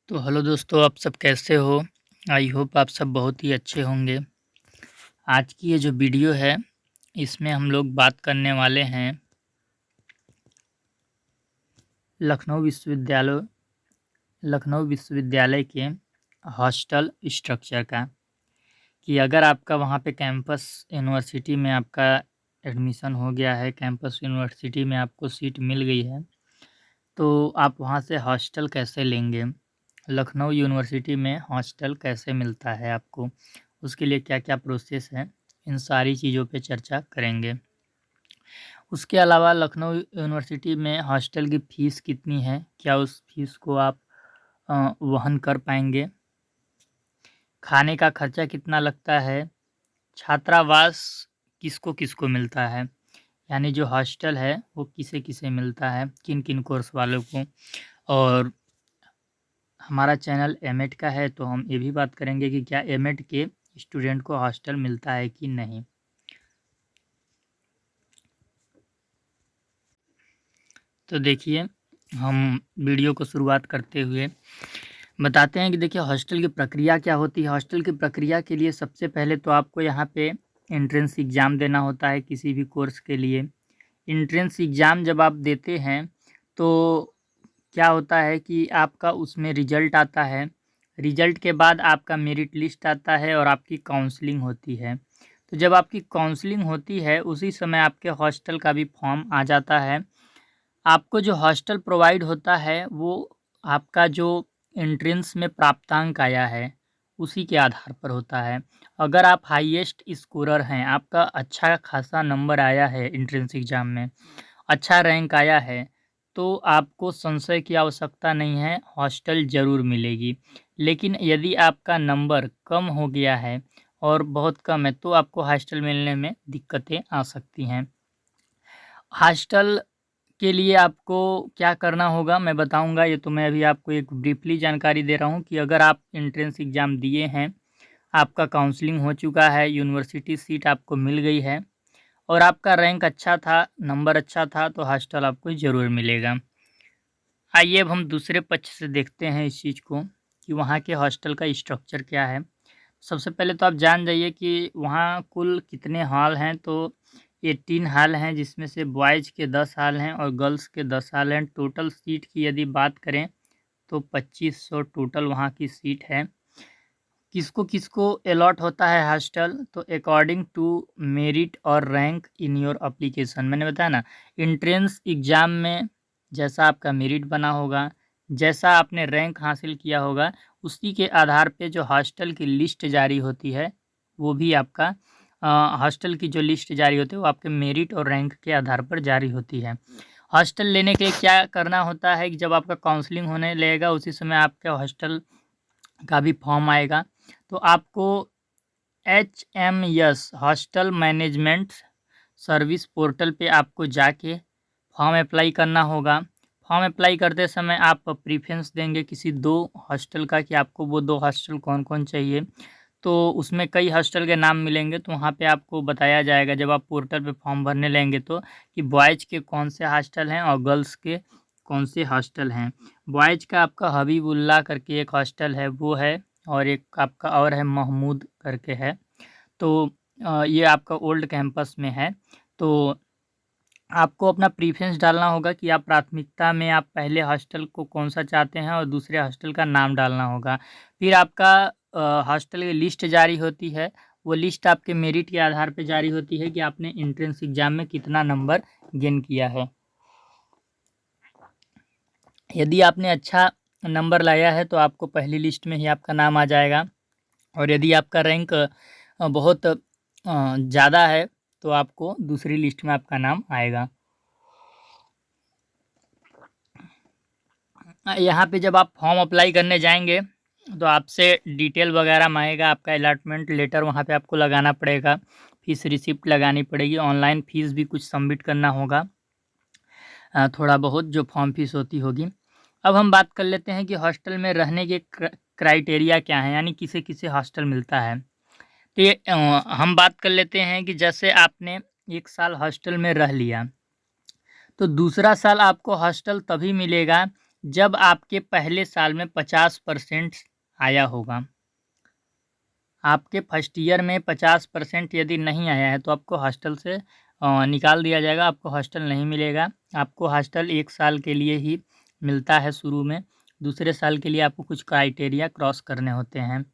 तो हेलो दोस्तों, आप सब कैसे हो? आई होप आप सब बहुत ही अच्छे होंगे। आज की ये जो वीडियो है, इसमें हम लोग बात करने वाले हैं लखनऊ विश्वविद्यालय लखनऊ विश्वविद्यालय के हॉस्टल स्ट्रक्चर का, कि अगर आपका वहाँ पे कैंपस यूनिवर्सिटी में आपका एडमिशन हो गया है, कैंपस यूनिवर्सिटी में आपको सीट मिल गई है, तो आप वहाँ से हॉस्टल कैसे लेंगे? लखनऊ यूनिवर्सिटी में हॉस्टल कैसे मिलता है आपको? उसके लिए क्या-क्या प्रोसेस है? इन सारी चीज़ों पे चर्चा करेंगे। उसके अलावा लखनऊ यूनिवर्सिटी में हॉस्टल की फ़ीस कितनी है? क्या उस फ़ीस को आप वहन कर पाएँगे? खाने का खर्चा कितना लगता है? छात्रावास किसको-किसको मिलता है? यानी जो हॉस्टल है वो किसे-किसे मिलता है? किन-किन कोर्स वालों को? और हमारा चैनल एमएड का है, तो हम ये भी बात करेंगे कि क्या एमएड के स्टूडेंट को हॉस्टल मिलता है कि नहीं। तो देखिए, हम वीडियो को शुरुआत करते हुए बताते हैं कि देखिए हॉस्टल की प्रक्रिया क्या होती है। हॉस्टल की प्रक्रिया के लिए सबसे पहले तो आपको यहाँ पे एंट्रेंस एग्ज़ाम देना होता है किसी भी कोर्स के लिए। एंट्रेंस एग्ज़ाम जब आप देते हैं, तो क्या होता है कि आपका उसमें रिज़ल्ट आता है। रिज़ल्ट के बाद आपका मेरिट लिस्ट आता है और आपकी काउंसलिंग होती है। तो जब आपकी काउंसलिंग होती है, उसी समय आपके हॉस्टल का भी फॉर्म आ जाता है। आपको जो हॉस्टल प्रोवाइड होता है, वो आपका जो एंट्रेंस में प्राप्तांक आया है, उसी के आधार पर होता है। अगर आप हाईएस्ट स्कोरर हैं, आपका अच्छा खासा नंबर आया है एंट्रेंस एग्ज़ाम में, अच्छा रैंक आया है, तो आपको संशय की आवश्यकता नहीं है, हॉस्टल ज़रूर मिलेगी। लेकिन यदि आपका नंबर कम हो गया है और बहुत कम है, तो आपको हॉस्टल मिलने में दिक्कतें आ सकती हैं। हॉस्टल के लिए आपको क्या करना होगा मैं बताऊँगा। ये तो मैं अभी आपको एक ब्रीफली जानकारी दे रहा हूँ कि अगर आप एंट्रेंस एग्ज़ाम दिए हैं, आपका काउंसलिंग हो चुका है, यूनिवर्सिटी सीट आपको मिल गई है और आपका रैंक अच्छा था, नंबर अच्छा था, तो हॉस्टल आपको ज़रूर मिलेगा। आइए अब हम दूसरे पक्ष से देखते हैं इस चीज़ को कि वहाँ के हॉस्टल का स्ट्रक्चर क्या है। सबसे पहले तो आप जान जाइए कि वहाँ कुल कितने हॉल हैं, तो 18 हॉल हैं, जिसमें से बॉयज़ के 10 हॉल हैं और गर्ल्स के 10 हॉल हैं। टोटल सीट की यदि बात करें, तो 2500 टोटल वहाँ की सीट है। किसको-किसको अलॉट होता है हॉस्टल, तो अकॉर्डिंग टू मेरिट और रैंक इन योर एप्लीकेशन। मैंने बताया ना, एंट्रेंस एग्ज़ाम में जैसा आपका मेरिट बना होगा, जैसा आपने रैंक हासिल किया होगा, उसी के आधार पे जो हॉस्टल की लिस्ट जारी होती है, वो भी आपका हॉस्टल की जो लिस्ट जारी होती है, वो आपके मेरिट और रैंक के आधार पर जारी होती है। हॉस्टल लेने के लिए क्या करना होता है कि जब आपका काउंसलिंग होने लगेगा, उसी समय आपके हॉस्टल का भी फॉर्म आएगा। तो आपको HMS hostel management service portal पे आपको जाके फॉर्म अप्लाई करना होगा। फॉर्म अप्लाई करते समय आप प्रेफ़रेंस देंगे किसी 2 हॉस्टल का कि आपको वो 2 हॉस्टल कौन-कौन चाहिए। तो उसमें कई हॉस्टल के नाम मिलेंगे, तो वहाँ पे आपको बताया जाएगा जब आप पोर्टल पे फॉर्म भरने लगेंगे, तो कि बॉयज़ के कौन से हॉस्टल हैं और गर्ल्स के कौन से हॉस्टल हैं। बॉयज़ का आपका हबीबुल्लाह करके एक हॉस्टल है, वो है, और एक आपका और है महमूद करके है। तो ये आपका ओल्ड कैंपस में है। तो आपको अपना प्रेफ़रेंस डालना होगा कि आप प्राथमिकता में आप पहले हॉस्टल को कौन-सा चाहते हैं और दूसरे हॉस्टल का नाम डालना होगा। फिर आपका हॉस्टल की लिस्ट जारी होती है, वो लिस्ट आपके मेरिट के आधार पे जारी होती है कि आपने एंट्रेंस एग्ज़ाम में कितना नंबर गेन किया है। यदि आपने अच्छा नंबर लाया है, तो आपको पहली लिस्ट में ही आपका नाम आ जाएगा, और यदि आपका रैंक बहुत ज़्यादा है, तो आपको दूसरी लिस्ट में आपका नाम आएगा। यहाँ पे जब आप फॉर्म अप्लाई करने जाएँगे, तो आपसे डिटेल वगैरह माँगेगा, आपका अलॉटमेंट लेटर वहाँ पे आपको लगाना पड़ेगा, फ़ीस रिसिप्ट लगानी पड़ेगी, ऑनलाइन फ़ीस भी कुछ सबमिट करना होगा, थोड़ा बहुत जो फॉर्म फ़ीस होती होगी। अब हम बात कर लेते हैं कि हॉस्टल में रहने के क्राइटेरिया क्या हैं, यानी किसे-किसे हॉस्टल मिलता है। तो ये हम बात कर लेते हैं कि जैसे आपने 1 साल हॉस्टल में रह लिया, तो दूसरा साल आपको हॉस्टल तभी मिलेगा जब आपके पहले साल में 50% आया होगा। आपके फर्स्ट ईयर में 50% यदि नहीं आया है तो आपको हॉस्टल से निकाल दिया जाएगा, आपको हॉस्टल नहीं मिलेगा। आपको हॉस्टल 1 साल के लिए ही मिलता है शुरू में, दूसरे साल के लिए आपको कुछ क्राइटेरिया क्रॉस करने होते हैं।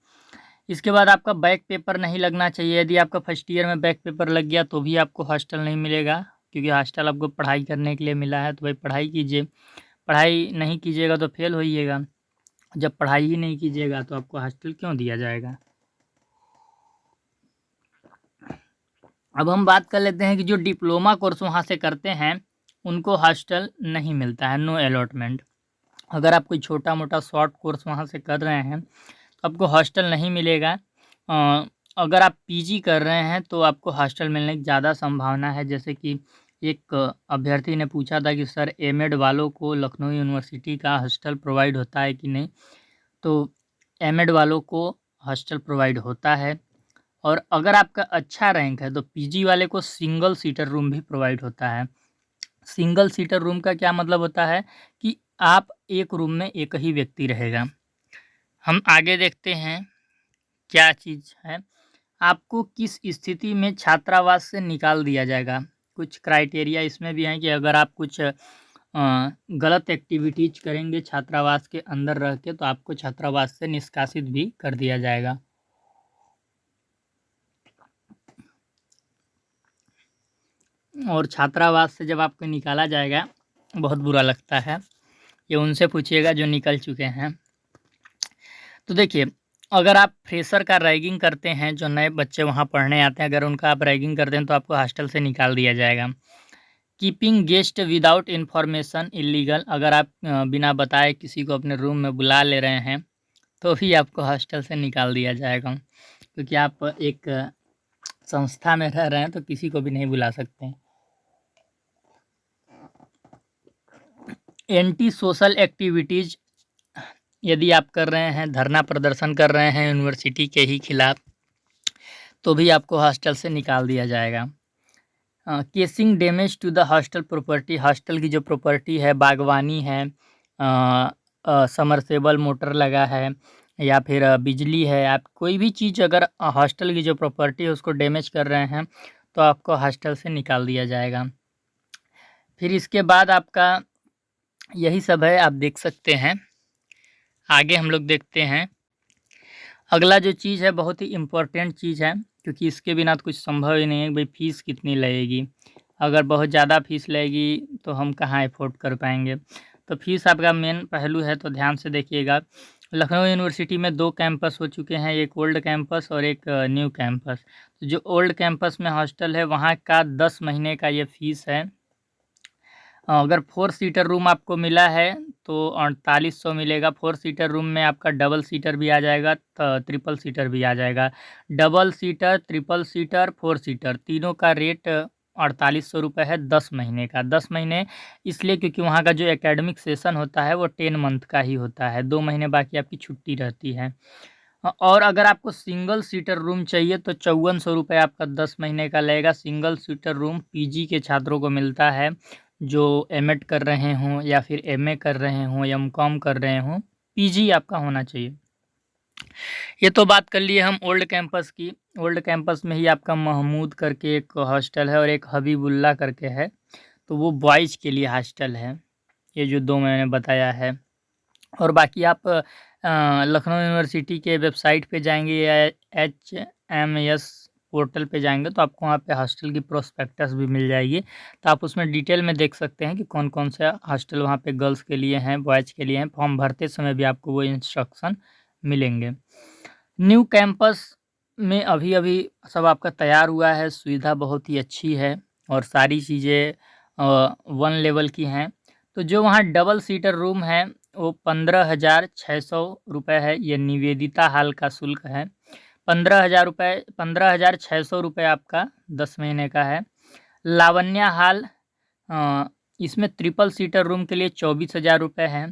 इसके बाद आपका बैक पेपर नहीं लगना चाहिए। यदि आपका फर्स्ट ईयर में बैक पेपर लग गया तो भी आपको हॉस्टल नहीं मिलेगा, क्योंकि हॉस्टल आपको पढ़ाई करने के लिए मिला है, तो भाई पढ़ाई कीजिए। पढ़ाई नहीं कीजिएगा तो फेल होइएगा। जब पढ़ाई ही नहीं कीजिएगा तो आपको हॉस्टल क्यों दिया जाएगा। अब हम बात कर लेते हैं कि जो डिप्लोमा कोर्स वहाँ से करते हैं उनको हॉस्टल नहीं मिलता है, नो अलॉटमेंट। अगर आप कोई छोटा मोटा शॉर्ट कोर्स वहाँ से कर रहे हैं तो आपको हॉस्टल नहीं मिलेगा। अगर आप पीजी कर रहे हैं तो आपको हॉस्टल मिलने की ज़्यादा संभावना है। जैसे कि एक अभ्यर्थी ने पूछा था कि सर एमएड वालों को लखनऊ यूनिवर्सिटी का हॉस्टल प्रोवाइड होता है कि नहीं, तो एमएड वालों को हॉस्टल प्रोवाइड होता है। और अगर आपका अच्छा रैंक है तो पीजी वाले को सिंगल सीटर रूम भी प्रोवाइड होता है। सिंगल सीटर रूम का क्या मतलब होता है कि आप एक रूम में एक ही व्यक्ति रहेगा। हम आगे देखते हैं क्या चीज़ है। आपको किस स्थिति में छात्रावास से निकाल दिया जाएगा। कुछ क्राइटेरिया इसमें भी हैं कि अगर आप कुछ गलत एक्टिविटीज़ करेंगे छात्रावास के अंदर रह के तो आपको छात्रावास से निष्कासित भी कर दिया जाएगा। और छात्रावास से जब आपको निकाला जाएगा बहुत बुरा लगता है। ये उनसे पूछिएगा जो निकल चुके हैं। तो देखिए, अगर आप फ्रेशर का रैगिंग करते हैं, जो नए बच्चे वहाँ पढ़ने आते हैं, अगर उनका आप रैगिंग करते हैं तो आपको हॉस्टल से निकाल दिया जाएगा। Keeping guest without information illegal. अगर आप बिना बताए किसी को अपने रूम में बुला ले रहे हैं तो भी आपको हॉस्टल से निकाल दिया जाएगा, क्योंकि आप एक संस्था में रह रहे हैं तो किसी को भी नहीं बुला सकते। एंटी सोशल एक्टिविटीज़ यदि आप कर रहे हैं, धरना प्रदर्शन कर रहे हैं यूनिवर्सिटी के ही खिलाफ, तो भी आपको हॉस्टल से निकाल दिया जाएगा। Causing damage to the hostel property. Hostel की जो प्रॉपर्टी है, बागवानी है, समरसेबल मोटर लगा है या फिर बिजली है, आप कोई भी चीज़ अगर हॉस्टल की जो प्रॉपर्टी है उसको डैमेज कर रहे हैं तो आपको हॉस्टल से निकाल दिया जाएगा। फिर इसके बाद आपका यही सब है, आप देख सकते हैं। आगे हम लोग देखते हैं अगला जो चीज़ है, बहुत ही इम्पोर्टेंट चीज़ है, क्योंकि इसके बिना तो कुछ संभव ही नहीं है। भाई फ़ीस कितनी लगेगी। अगर बहुत ज़्यादा फ़ीस लगेगी तो हम कहाँ अफोर्ड कर पाएंगे। तो फ़ीस आपका मेन पहलू है, तो ध्यान से देखिएगा। लखनऊ यूनिवर्सिटी में 2 कैंपस हो चुके हैं, एक ओल्ड कैंपस और एक न्यू कैंपस। तो जो ओल्ड कैंपस में हॉस्टल है वहाँ का 10 महीने का ये फ़ीस है। अगर 4 सीटर रूम आपको मिला है तो 4800 मिलेगा। 4 सीटर रूम में आपका डबल सीटर भी आ जाएगा, ट्रिपल सीटर भी आ जाएगा। Double seater, triple seater, 4 seater तीनों का रेट 4800 रुपये है 10 महीने का। 10 महीने इसलिए क्योंकि वहाँ का जो एकेडमिक सेशन होता है वो 10 मंथ का ही होता है, 2 महीने बाकी आपकी छुट्टी रहती है। और अगर आपको सिंगल सीटर रूम चाहिए तो 5400 रुपये आपका 10 महीने का लगेगा। सिंगल सीटर रूम पीजी के छात्रों को मिलता है जो एमएड कर रहे हों या फिर एमए कर रहे हों या एमकॉम कर रहे हों, पीजी आपका होना चाहिए। ये तो बात कर लिए हम ओल्ड कैंपस की। ओल्ड कैंपस में ही आपका महमूद करके एक हॉस्टल है और एक हबीबुल्ला करके है, तो वो बॉयज़ के लिए हॉस्टल है, ये जो 2 मैंने बताया है। और बाकी आप लखनऊ यूनिवर्सिटी के वेबसाइट पे जाएंगे या HMS पोर्टल पे जाएंगे तो आपको वहाँ पे हॉस्टल की प्रोस्पेक्टस भी मिल जाएगी, तो आप उसमें डिटेल में देख सकते हैं कि कौन कौन से हॉस्टल वहाँ पे गर्ल्स के लिए हैं, बॉयज़ के लिए हैं। फॉर्म भरते समय भी आपको वो इंस्ट्रक्शन मिलेंगे। न्यू कैंपस में अभी अभी सब आपका तैयार हुआ है, सुविधा बहुत ही अच्छी है और सारी चीज़ें 1 लेवल की हैं। तो जो वहाँ डबल सीटर रूम है वो 15,600 रुपये है, ये निवेदिता हॉल का शुल्क है। 15,600 रुपये आपका 10 महीने का है। लावण्या हॉल इसमें ट्रिपल सीटर रूम के लिए 24,000 रुपये है।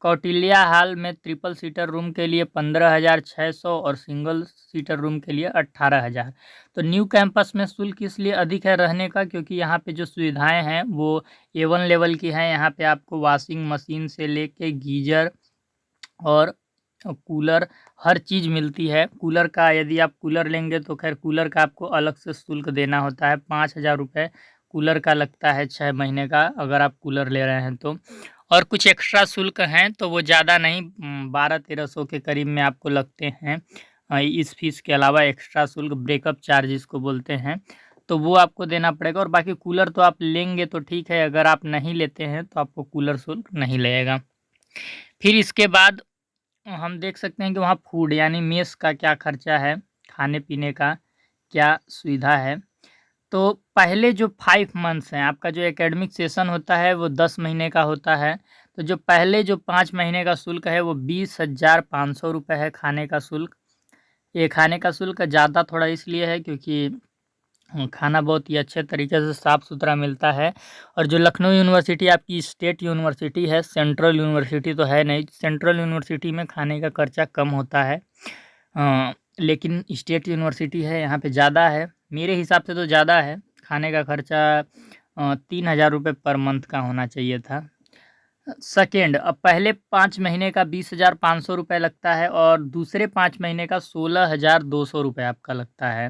कौटिल्या हाल में ट्रिपल सीटर रूम के लिए 15,600 और सिंगल सीटर रूम के लिए 18,000। तो न्यू कैंपस में शुल्क इसलिए अधिक है रहने का, क्योंकि यहाँ पे जो सुविधाएं हैं वो A1 लेवल की हैं। यहाँ पे आपको वॉशिंग मशीन से लेके गीजर और कूलर हर चीज़ मिलती है। कूलर का यदि आप कूलर लेंगे तो खैर कूलर का आपको अलग से शुल्क देना होता है। 5,000 रुपये कूलर का लगता है 6 महीने का, अगर आप कूलर ले रहे हैं तो। और कुछ एक्स्ट्रा शुल्क हैं तो वो ज़्यादा नहीं, 1200-1300 के करीब में आपको लगते हैं। इस फीस के अलावा एक्स्ट्रा शुल्क ब्रेकअप चार्ज इसको बोलते हैं, तो वो आपको देना पड़ेगा। और बाकी कूलर तो आप लेंगे तो ठीक है, अगर आप नहीं लेते हैं तो आपको कूलर शुल्क नहीं लगेगा। फिर इसके बाद हम देख सकते हैं कि वहाँ फूड यानी मेस का क्या खर्चा है, खाने पीने का क्या सुविधा है। तो पहले जो 5 मंथ्स हैं, आपका जो एकेडमिक सेशन होता है वो 10 महीने का होता है। तो जो पहले जो 5 महीने का शुल्क है वो 20,500 रुपये है खाने का शुल्क। ये खाने का शुल्क ज़्यादा थोड़ा इसलिए है क्योंकि खाना बहुत ही अच्छे तरीके से साफ़ सुथरा मिलता है। और जो लखनऊ यूनिवर्सिटी आपकी स्टेट यूनिवर्सिटी है, सेंट्रल यूनिवर्सिटी तो है नहीं। सेंट्रल यूनिवर्सिटी में खाने का खर्चा कम होता है, लेकिन स्टेट यूनिवर्सिटी है यहाँ पे ज़्यादा है। मेरे हिसाब से तो ज़्यादा है खाने का खर्चा। 3,000 रुपये पर मंथ का होना चाहिए था। सेकेंड, अब पहले 5 महीने का 20,500 रुपये लगता है और दूसरे 5 महीने का 16,200 रुपये आपका लगता है।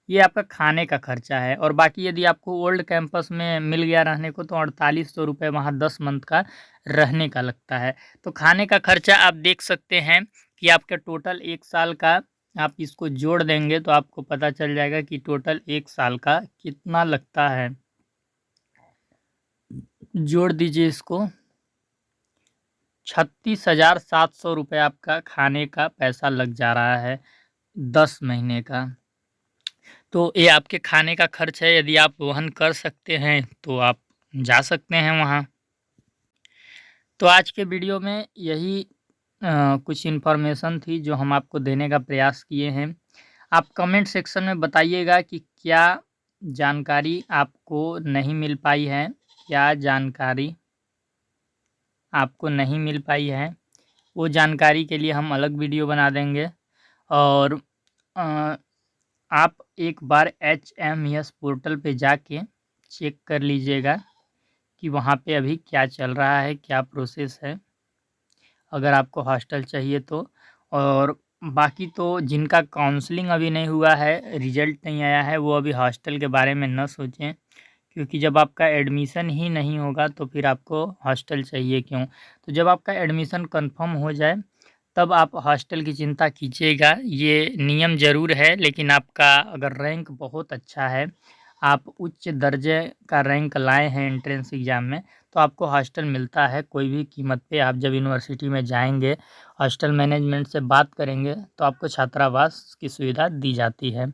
ये आपका खाने का खर्चा है। और बाकी यदि आपको ओल्ड कैंपस में मिल गया रहने को तो 4,800 रुपये वहाँ 10 मंथ का रहने का लगता है। तो खाने का खर्चा आप देख सकते हैं कि आपके टोटल 1 साल का आप इसको जोड़ देंगे तो आपको पता चल जाएगा कि टोटल 1 साल का कितना लगता है। जोड़ दीजिए इसको, 36,700 रुपये आपका खाने का पैसा लग जा रहा है 10 महीने का। तो ये आपके खाने का खर्च है। यदि आप वहन कर सकते हैं तो आप जा सकते हैं वहाँ। तो आज के वीडियो में यही कुछ इन्फॉर्मेशन थी जो हम आपको देने का प्रयास किए हैं। आप कमेंट सेक्शन में बताइएगा कि क्या जानकारी आपको नहीं मिल पाई है, क्या जानकारी आपको नहीं मिल पाई है। वो जानकारी के लिए हम अलग वीडियो बना देंगे। और आप एक बार HMES पोर्टल पे जाके चेक कर लीजिएगा कि वहाँ पे अभी क्या चल रहा है, क्या प्रोसेस है, अगर आपको हॉस्टल चाहिए तो। और बाकी तो जिनका काउंसलिंग अभी नहीं हुआ है, रिज़ल्ट नहीं आया है, वो अभी हॉस्टल के बारे में न सोचें, क्योंकि जब आपका एडमिशन ही नहीं होगा तो फिर आपको हॉस्टल चाहिए क्यों। तो जब आपका एडमिशन कंफर्म हो जाए तब आप हॉस्टल की चिंता कीजिएगा। ये नियम ज़रूर है, लेकिन आपका अगर रैंक बहुत अच्छा है, आप उच्च दर्जे का रैंक लाए हैं एंट्रेंस एग्ज़ाम में, तो आपको हॉस्टल मिलता है कोई भी कीमत पे। आप जब यूनिवर्सिटी में जाएंगे, हॉस्टल मैनेजमेंट से बात करेंगे तो आपको छात्रावास की सुविधा दी जाती है।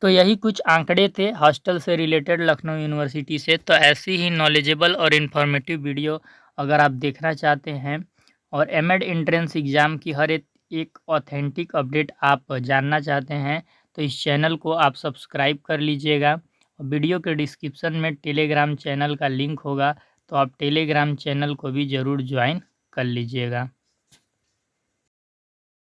तो यही कुछ आंकड़े थे हॉस्टल से रिलेटेड लखनऊ यूनिवर्सिटी से। तो ऐसी ही नॉलेजेबल और इन्फॉर्मेटिव वीडियो अगर आप देखना चाहते हैं और एमएड एंट्रेंस एग्ज़ाम की हर एक ऑथेंटिक अपडेट आप जानना चाहते हैं तो इस चैनल को आप सब्सक्राइब कर लीजिएगा। और वीडियो के डिस्क्रिप्शन में टेलीग्राम चैनल का लिंक होगा, तो आप टेलीग्राम चैनल को भी ज़रूर ज्वाइन कर लीजिएगा।